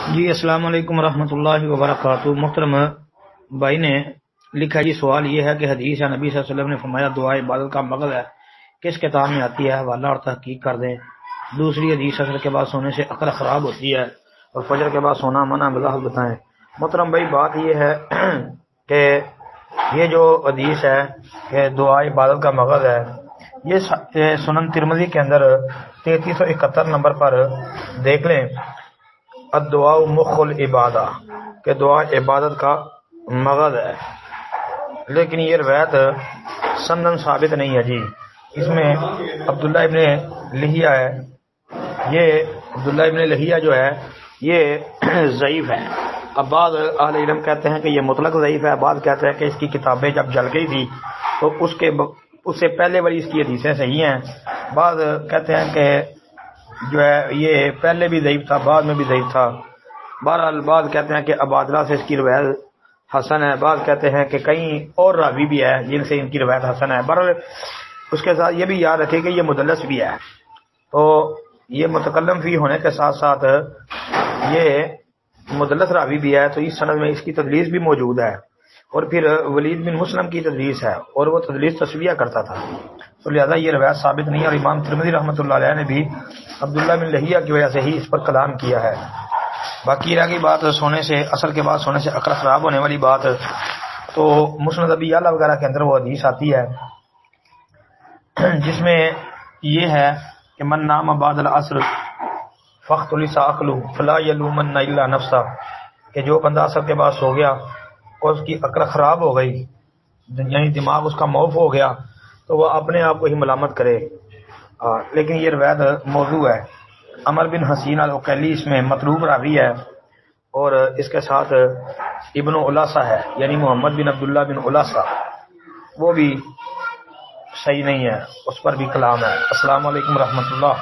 جی السلام علیکم ورحمۃ اللہ وبرکاتہ۔ محترم بھائی نے لکھا جی سوال یہ ہے کہ حدیث یا نبی صلی اللہ علیہ وسلم نے فرمایا دعا عبادت کا مغز ہے، کس کتاب میں آتی ہے؟ حوالہ اور تحقیق کر دیں۔ دوسری حدیث عصر کے بعد سونے سے عقل خراب ہوتی ہے اور فجر کے بعد سونا منع، وضاحت بتائیں۔ محترم بھائی بات یہ ہے کہ یہ جو حدیث ہے کہ دعا عبادت کا مغز ہے، یہ سنن ترمذی کے اندر 3371 نمبر پر دیکھ لیں، الدعاء مخ العبادہ، کہ دعا عبادت کا مغز ہے، لیکن یہ روایت سندن ثابت نہیں ہے جی۔ اس میں عبداللہ ابن لہیہ ہے، یہ عبداللہ ابن لہیہ جو ہے یہ ضعیف ہے۔ اب بعض اہل علم کہتے ہیں کہ یہ مطلق ضعیف ہے، بعض کہتے ہیں کہ اس کی کتابیں جب جل گئی تھی تو اس سے پہلے والی اس کی حدیثیں صحیح ہیں، بعض کہتے ہیں کہ جو ہے یہ پہلے بھی ضعیف تھا بعد میں بھی ضعیف تھا۔ بہرحال بعض کہتے ہیں کہ عبادلہ سے اس کی روایت حسن ہے، بعض کہتے ہیں کہ کئی اور راوی بھی ہے جن سے ان کی روایت حسن ہے۔ بہرحال اس کے ساتھ یہ بھی یاد رکھے کہ یہ مدلس بھی ہے، تو یہ متکلم فی ہونے کے ساتھ ساتھ یہ مدلس راوی بھی ہے، تو اس سند میں اس کی تدلیس بھی موجود ہے، اور پھر ولید بن مسلم کی تدلیس ہے اور وہ تدلیس تسویہ کرتا تھا، تو لہذا یہ روایت ثابت نہیں ہے، اور امام ترمذی رحمۃ اللہ علیہ نے بھی عبداللہ بن لہیہ کی وجہ سے ہی اس پر کلام کیا ہے۔ باقی رہ گئی بات سونے سے عصر کے بعد سونے سے عقل خراب ہونے والی بات، تو مسند ابی اعلیٰ وغیرہ کے اندر وہ حدیث آتی ہے جس میں یہ ہے کہ من نام بعد العصر فاختلس عقلہ فلا یلومن الا نفسہ، کہ جو بندہ عصر کے بعد سو گیا اور اس کی عقل خراب ہو گئی، یعنی دماغ اس کا معاف ہو گیا، تو وہ اپنے آپ کو ہی ملامت کرے۔ لیکن یہ روایت موضوع ہے۔ عمر بن حسین العقیلی اس میں مطلوب راوی ہے، اور اس کے ساتھ ابن علاسہ ہے، یعنی محمد بن عبداللہ بن علاسہ، وہ بھی صحیح نہیں ہے، اس پر بھی کلام ہے۔ السلام علیکم ورحمۃ اللہ۔